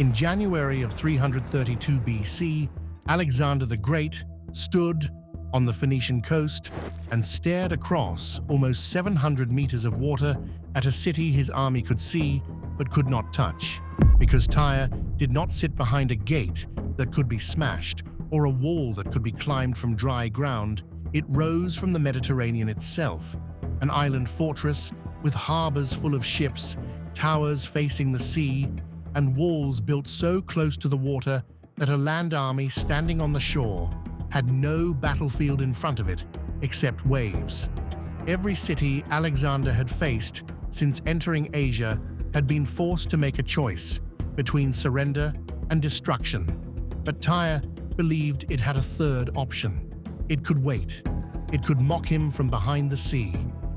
In January of 332 BC, Alexander the Great stood on the Phoenician coast and stared across almost 700 meters of water at a city his army could see but could not touch, because Tyre did not sit behind a gate that could be smashed or a wall that could be climbed from dry ground. It rose from the Mediterranean itself, an island fortress with harbors full of ships, towers facing the sea, and walls built so close to the water that a land army standing on the shore had no battlefield in front of it except waves. Every city Alexander had faced since entering Asia had been forced to make a choice between surrender and destruction. But Tyre believed it had a third option. It could wait. It could mock him from behind the sea.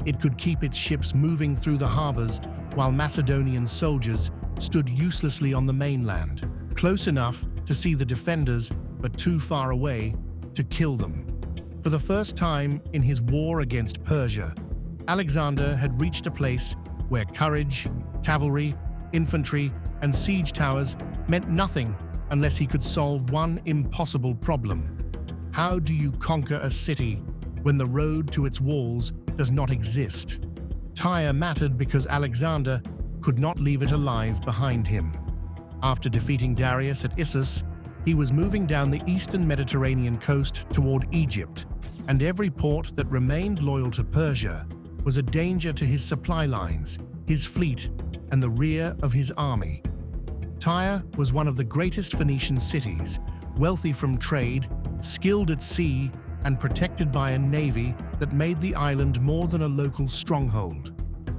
It could keep its ships moving through the harbors while Macedonian soldiers stood uselessly on the mainland, close enough to see the defenders but too far away to kill them. For the first time in his war against Persia, Alexander had reached a place where courage, cavalry, infantry, and siege towers meant nothing unless he could solve one impossible problem. How do you conquer a city when the road to its walls does not exist? Tyre mattered because Alexander could not leave it alive behind him. After defeating Darius at Issus, he was moving down the eastern Mediterranean coast toward Egypt, and every port that remained loyal to Persia was a danger to his supply lines, his fleet, and the rear of his army. Tyre was one of the greatest Phoenician cities, wealthy from trade, skilled at sea, and protected by a navy that made the island more than a local stronghold.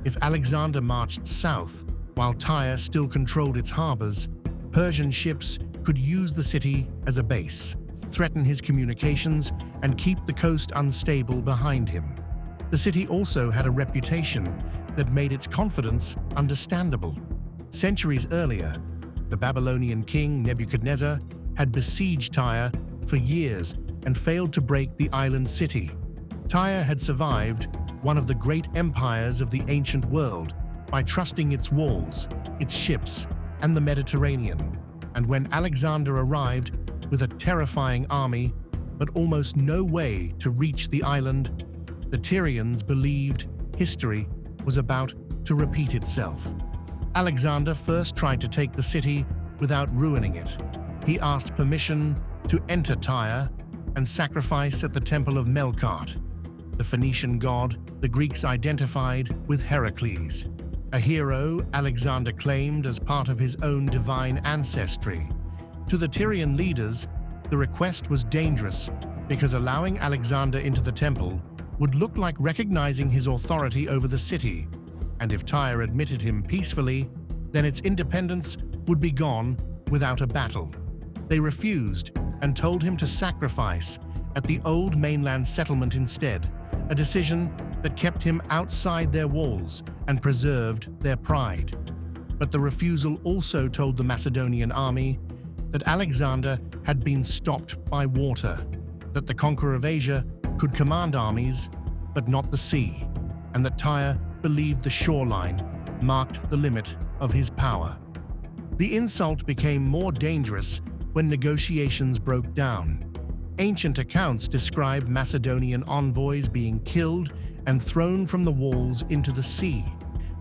If Alexander marched south, while Tyre still controlled its harbors, Persian ships could use the city as a base, threaten his communications, and keep the coast unstable behind him. The city also had a reputation that made its confidence understandable. Centuries earlier, the Babylonian king Nebuchadnezzar had besieged Tyre for years and failed to break the island city. Tyre had survived one of the great empires of the ancient world by trusting its walls, its ships, and the Mediterranean. And when Alexander arrived with a terrifying army, but almost no way to reach the island, the Tyrians believed history was about to repeat itself. Alexander first tried to take the city without ruining it. He asked permission to enter Tyre and sacrifice at the temple of Melkart, the Phoenician god the Greeks identified with Heracles, a hero Alexander claimed as part of his own divine ancestry. To the Tyrian leaders, the request was dangerous because allowing Alexander into the temple would look like recognizing his authority over the city, and if Tyre admitted him peacefully, then its independence would be gone without a battle. They refused and told him to sacrifice at the old mainland settlement instead, a decision that kept him outside their walls and preserved their pride. But the refusal also told the Macedonian army that Alexander had been stopped by water, that the conqueror of Asia could command armies, but not the sea, and that Tyre believed the shoreline marked the limit of his power. The insult became more dangerous when negotiations broke down. Ancient accounts describe Macedonian envoys being killed and thrown from the walls into the sea,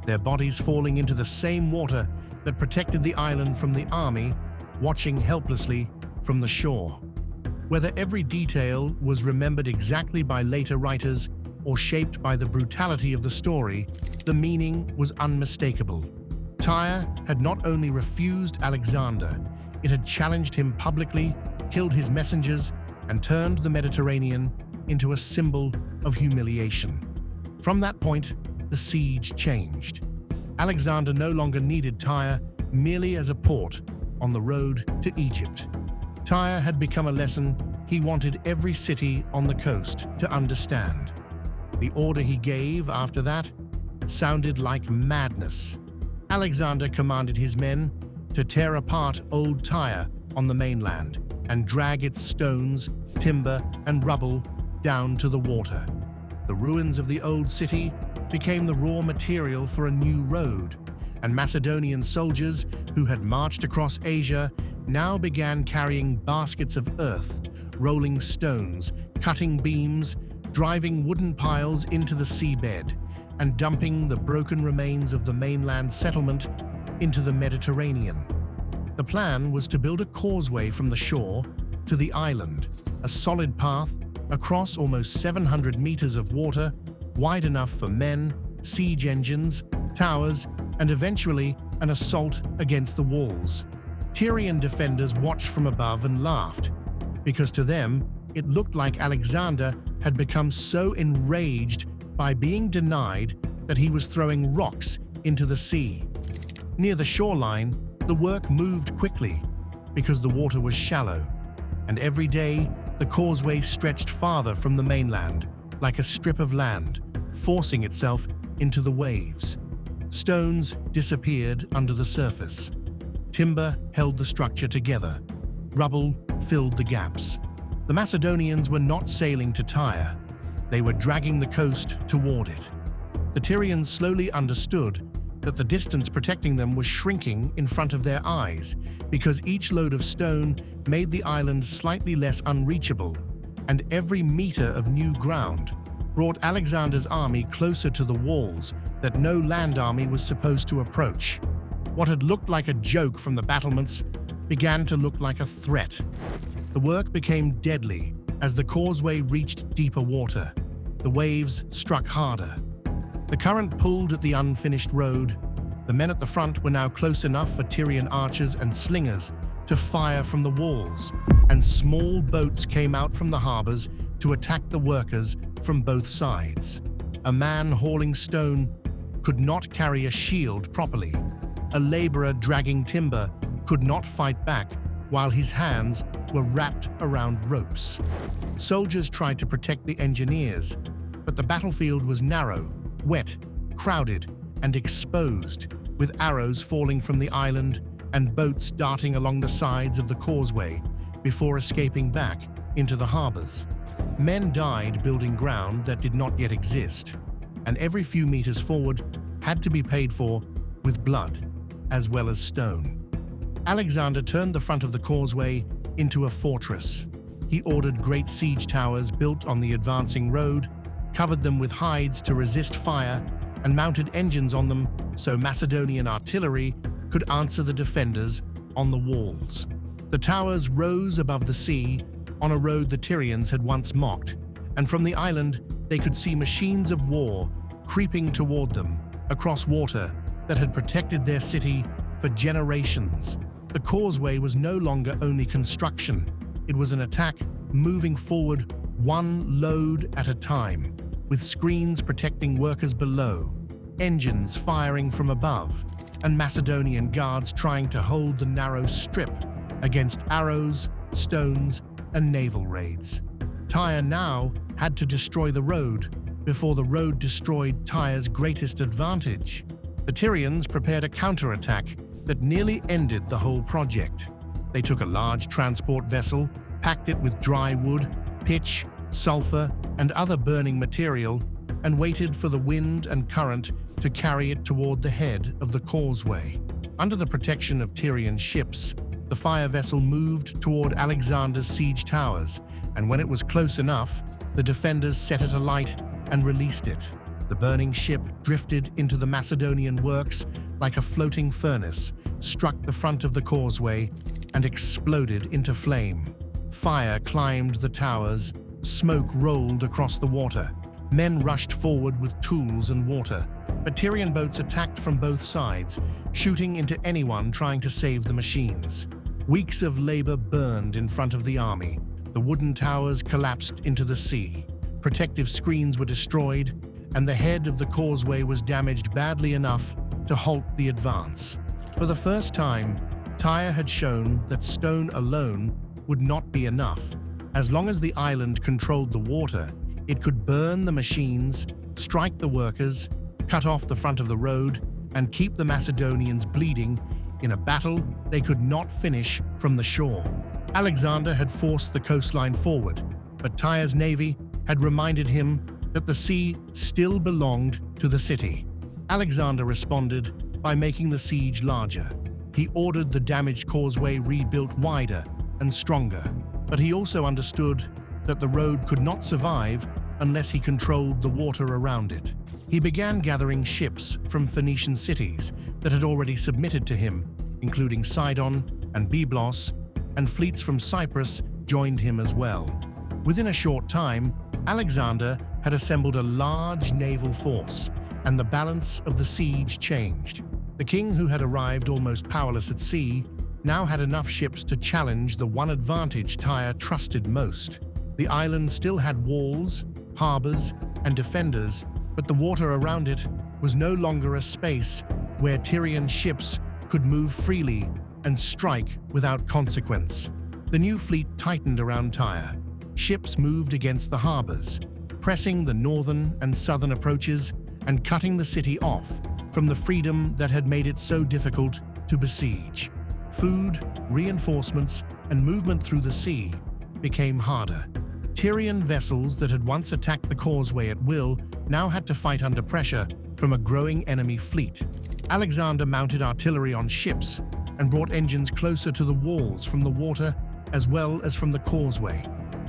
their bodies falling into the same water that protected the island from the army, watching helplessly from the shore. Whether every detail was remembered exactly by later writers or shaped by the brutality of the story, the meaning was unmistakable. Tyre had not only refused Alexander, it had challenged him publicly, killed his messengers, and turned the Mediterranean into a symbol of humiliation. From that point, the siege changed. Alexander no longer needed Tyre merely as a port on the road to Egypt. Tyre had become a lesson he wanted every city on the coast to understand. The order he gave after that sounded like madness. Alexander commanded his men to tear apart old Tyre on the mainland and drag its stones, timber, and rubble down to the water. The ruins of the old city became the raw material for a new road, and Macedonian soldiers who had marched across Asia now began carrying baskets of earth, rolling stones, cutting beams, driving wooden piles into the seabed, and dumping the broken remains of the mainland settlement into the Mediterranean. The plan was to build a causeway from the shore to the island, a solid path across almost 700 meters of water, wide enough for men, siege engines, towers, and eventually an assault against the walls. Tyrian defenders watched from above and laughed, because to them it looked like Alexander had become so enraged by being denied that he was throwing rocks into the sea. Near the shoreline, the work moved quickly because the water was shallow, and every day the causeway stretched farther from the mainland, like a strip of land, forcing itself into the waves. Stones disappeared under the surface. Timber held the structure together. Rubble filled the gaps. The Macedonians were not sailing to Tyre. They were dragging the coast toward it. The Tyrians slowly understood that the distance protecting them was shrinking in front of their eyes because each load of stone made the island slightly less unreachable, and every meter of new ground brought Alexander's army closer to the walls that no land army was supposed to approach. What had looked like a joke from the battlements began to look like a threat. The work became deadly as the causeway reached deeper water. The waves struck harder. The current pulled at the unfinished road. The men at the front were now close enough for Tyrian archers and slingers to fire from the walls, and small boats came out from the harbors to attack the workers from both sides. A man hauling stone could not carry a shield properly. A laborer dragging timber could not fight back while his hands were wrapped around ropes. Soldiers tried to protect the engineers, but the battlefield was narrow, wet, crowded, and exposed, with arrows falling from the island and boats darting along the sides of the causeway before escaping back into the harbors. Men died building ground that did not yet exist, and every few meters forward had to be paid for with blood as well as stone. Alexander turned the front of the causeway into a fortress. He ordered great siege towers built on the advancing road, covered them with hides to resist fire, and mounted engines on them so Macedonian artillery could answer the defenders on the walls. The towers rose above the sea on a road the Tyrians had once mocked, and from the island they could see machines of war creeping toward them across water that had protected their city for generations. The causeway was no longer only construction. It was an attack moving forward one load at a time, with screens protecting workers below, engines firing from above, and Macedonian guards trying to hold the narrow strip against arrows, stones, and naval raids. Tyre now had to destroy the road before the road destroyed Tyre's greatest advantage. The Tyrians prepared a counterattack that nearly ended the whole project. They took a large transport vessel, packed it with dry wood, pitch, sulfur, and other burning material, and waited for the wind and current to carry it toward the head of the causeway. Under the protection of Tyrian ships, the fire vessel moved toward Alexander's siege towers, and when it was close enough, the defenders set it alight and released it. The burning ship drifted into the Macedonian works like a floating furnace, struck the front of the causeway, and exploded into flame. Fire climbed the towers, smoke rolled across the water. Men rushed forward with tools and water, but Tyrian boats attacked from both sides, shooting into anyone trying to save the machines. Weeks of labor burned in front of the army. The wooden towers collapsed into the sea. Protective screens were destroyed, and the head of the causeway was damaged badly enough to halt the advance. For the first time, Tyre had shown that stone alone would not be enough. As long as the island controlled the water, it could burn the machines, strike the workers, cut off the front of the road, and keep the Macedonians bleeding in a battle they could not finish from the shore. Alexander had forced the coastline forward, but Tyre's navy had reminded him that the sea still belonged to the city. Alexander responded by making the siege larger. He ordered the damaged causeway rebuilt wider and stronger, but he also understood that the road could not survive unless he controlled the water around it. He began gathering ships from Phoenician cities that had already submitted to him, including Sidon and Byblos, and fleets from Cyprus joined him as well. Within a short time, Alexander had assembled a large naval force, and the balance of the siege changed. The king, who had arrived almost powerless at sea, now had enough ships to challenge the one advantage Tyre trusted most. The island still had walls, harbors, and defenders, but the water around it was no longer a space where Tyrian ships could move freely and strike without consequence. The new fleet tightened around Tyre. Ships moved against the harbors, pressing the northern and southern approaches and cutting the city off from the freedom that had made it so difficult to besiege. Food, reinforcements, and movement through the sea became harder. Tyrian vessels that had once attacked the causeway at will now had to fight under pressure from a growing enemy fleet. Alexander mounted artillery on ships and brought engines closer to the walls from the water as well as from the causeway.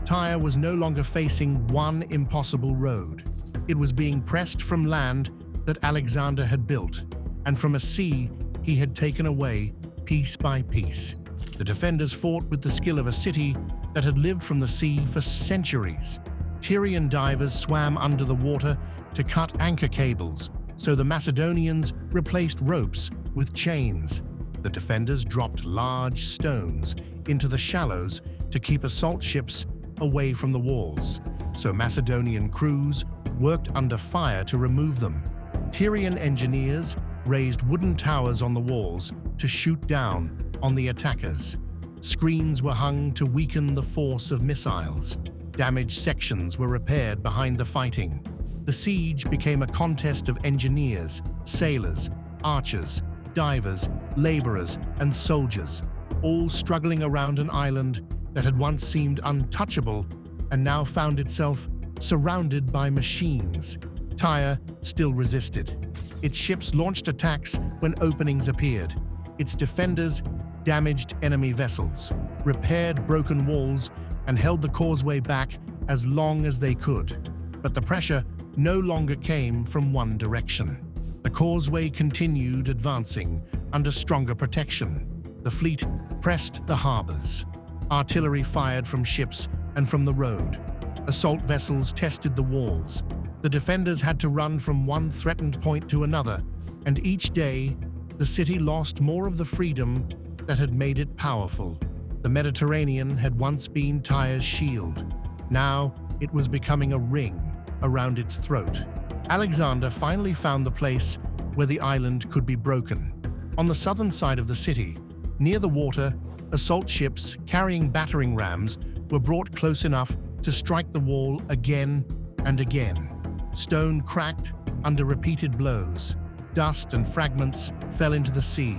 Tyre was no longer facing one impossible road. It was being pressed from land that Alexander had built, and from a sea he had taken away piece by piece. The defenders fought with the skill of a city that had lived from the sea for centuries. Tyrian divers swam under the water to cut anchor cables, so the Macedonians replaced ropes with chains. The defenders dropped large stones into the shallows to keep assault ships away from the walls, so Macedonian crews worked under fire to remove them. Tyrian engineers raised wooden towers on the walls to shoot down on the attackers. Screens were hung to weaken the force of missiles. Damaged sections were repaired behind the fighting. The siege became a contest of engineers, sailors, archers, divers, laborers, and soldiers, all struggling around an island that had once seemed untouchable and now found itself surrounded by machines. Tyre still resisted. Its ships launched attacks when openings appeared. Its defenders damaged enemy vessels, repaired broken walls, and held the causeway back as long as they could. But the pressure no longer came from one direction. The causeway continued advancing under stronger protection. The fleet pressed the harbors. Artillery fired from ships and from the road. Assault vessels tested the walls. The defenders had to run from one threatened point to another, and each day, the city lost more of the freedom that had made it powerful. The Mediterranean had once been Tyre's shield. Now, it was becoming a ring around its throat. Alexander finally found the place where the island could be broken. On the southern side of the city, near the water, assault ships carrying battering rams were brought close enough to strike the wall again and again. Stone cracked under repeated blows. Dust and fragments fell into the sea.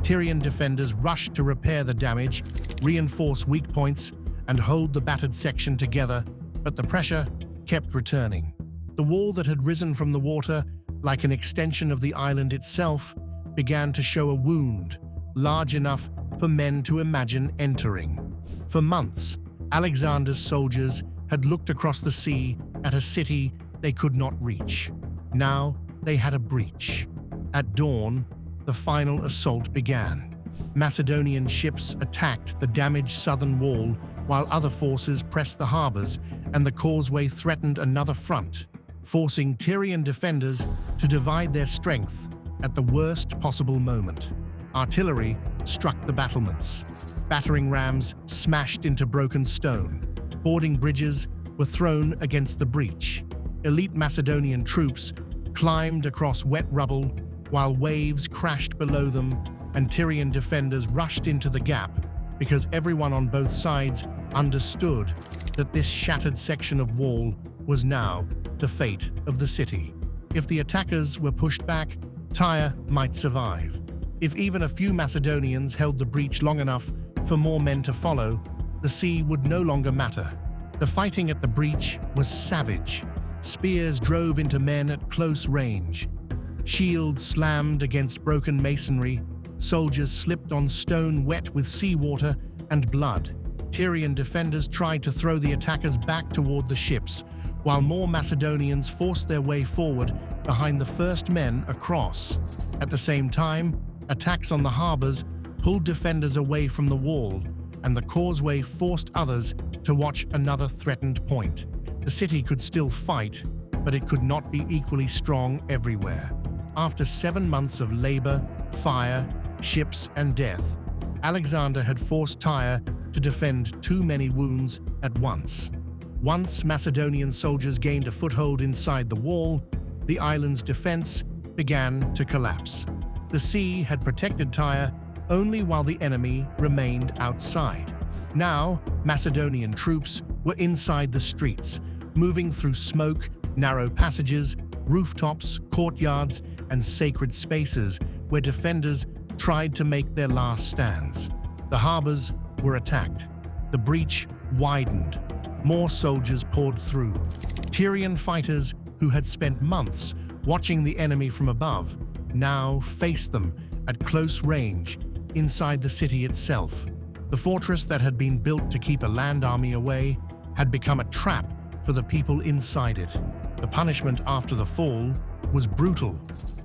Tyrian defenders rushed to repair the damage, reinforce weak points, and hold the battered section together, but the pressure kept returning. The wall that had risen from the water, like an extension of the island itself, began to show a wound, large enough for men to imagine entering. For months, Alexander's soldiers had looked across the sea at a city they could not reach. Now they had a breach. At dawn, the final assault began. Macedonian ships attacked the damaged southern wall while other forces pressed the harbors, and the causeway threatened another front, forcing Tyrian defenders to divide their strength at the worst possible moment. Artillery struck the battlements. Battering rams smashed into broken stone. Boarding bridges were thrown against the breach. Elite Macedonian troops climbed across wet rubble while waves crashed below them, and Tyrian defenders rushed into the gap because everyone on both sides understood that this shattered section of wall was now the fate of the city. If the attackers were pushed back, Tyre might survive. If even a few Macedonians held the breach long enough for more men to follow, the sea would no longer matter. The fighting at the breach was savage. Spears drove into men at close range. Shields slammed against broken masonry, soldiers slipped on stone wet with seawater and blood. Tyrian defenders tried to throw the attackers back toward the ships, while more Macedonians forced their way forward behind the first men across. At the same time, attacks on the harbors pulled defenders away from the wall, and the causeway forced others to watch another threatened point. The city could still fight, but it could not be equally strong everywhere. After 7 months of labor, fire, ships, and death, Alexander had forced Tyre to defend too many wounds at once. Once Macedonian soldiers gained a foothold inside the wall, the island's defense began to collapse. The sea had protected Tyre only while the enemy remained outside. Now, Macedonian troops were inside the streets, moving through smoke, narrow passages, rooftops, courtyards, and sacred spaces where defenders tried to make their last stands. The harbors were attacked. The breach widened. More soldiers poured through. Tyrian fighters who had spent months watching the enemy from above now faced them at close range inside the city itself. The fortress that had been built to keep a land army away had become a trap for the people inside it. The punishment after the fall was brutal.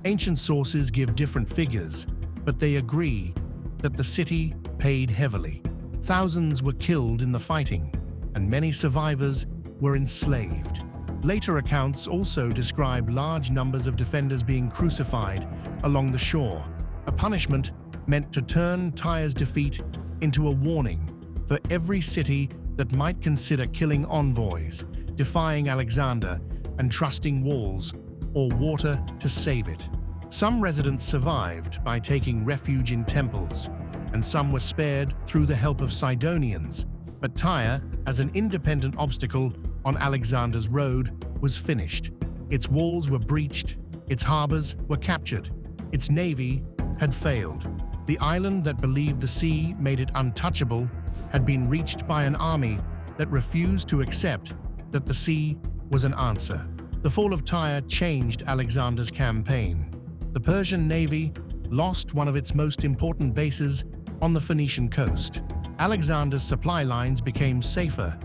Ancient sources give different figures, but they agree that the city paid heavily. Thousands were killed in the fighting, and many survivors were enslaved. Later accounts also describe large numbers of defenders being crucified along the shore, a punishment meant to turn Tyre's defeat into a warning for every city that might consider killing envoys, defying Alexander, and trusting walls or water to save it. Some residents survived by taking refuge in temples, and some were spared through the help of Sidonians. But Tyre, as an independent obstacle on Alexander's road, was finished. Its walls were breached, its harbors were captured, its navy had failed. The island that believed the sea made it untouchable had been reached by an army that refused to accept that the sea was an answer. The fall of Tyre changed Alexander's campaign. The Persian navy lost one of its most important bases on the Phoenician coast. Alexander's supply lines became safer.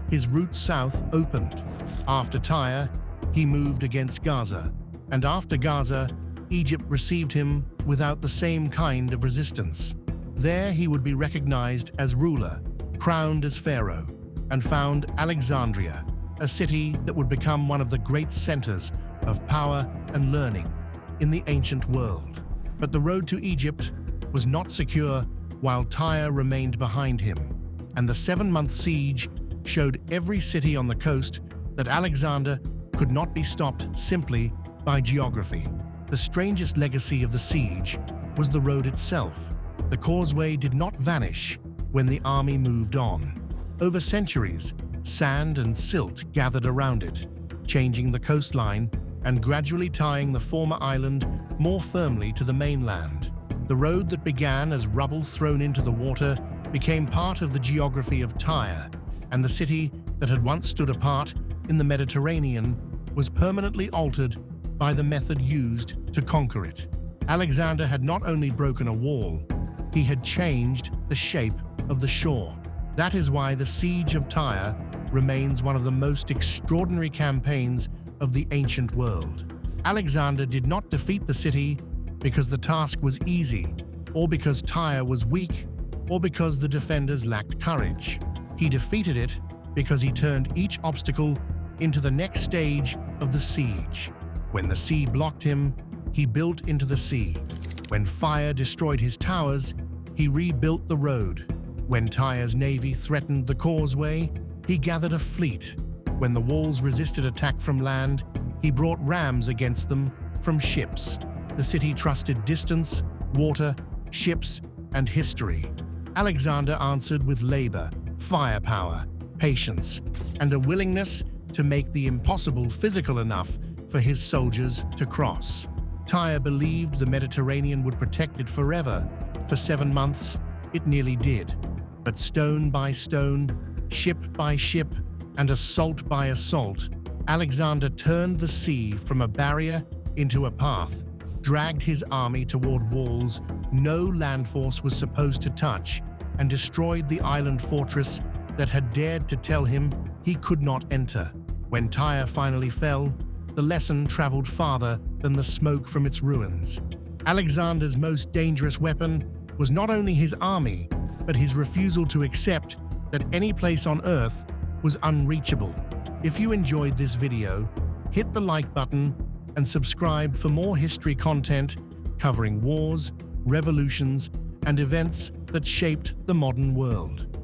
His route south opened. After Tyre, he moved against Gaza, and after Gaza, Egypt received him without the same kind of resistance. There he would be recognized as ruler, crowned as pharaoh, and found Alexandria, a city that would become one of the great centers of power and learning in the ancient world. But the road to Egypt was not secure while Tyre remained behind him, and the 7-month siege showed every city on the coast that Alexander could not be stopped simply by geography. The strangest legacy of the siege was the road itself. The causeway did not vanish when the army moved on. Over centuries, sand and silt gathered around it, changing the coastline and gradually tying the former island more firmly to the mainland. The road that began as rubble thrown into the water became part of the geography of Tyre, and the city that had once stood apart in the Mediterranean was permanently altered by the method used to conquer it. Alexander had not only broken a wall, he had changed the shape of the shore. That is why the Siege of Tyre remains one of the most extraordinary campaigns of the ancient world. Alexander did not defeat the city because the task was easy, or because Tyre was weak, or because the defenders lacked courage. He defeated it because he turned each obstacle into the next stage of the siege. When the sea blocked him, he built into the sea. When fire destroyed his towers, he rebuilt the road. When Tyre's navy threatened the causeway, he gathered a fleet. When the walls resisted attack from land, he brought rams against them from ships. The city trusted distance, water, ships, and history. Alexander answered with labor, firepower, patience, and a willingness to make the impossible physical enough for his soldiers to cross. Tyre believed the Mediterranean would protect it forever. For 7 months, it nearly did. But stone by stone, ship by ship, and assault by assault, Alexander turned the sea from a barrier into a path dragged his army toward walls no land force was supposed to touch and destroyed the island fortress that had dared to tell him he could not enter. When Tyre finally fell, the lesson traveled farther than the smoke from its ruins. Alexander's most dangerous weapon was not only his army, but his refusal to accept that any place on Earth was unreachable. If you enjoyed this video, hit the like button and subscribe for more history content covering wars, revolutions, and events that shaped the modern world.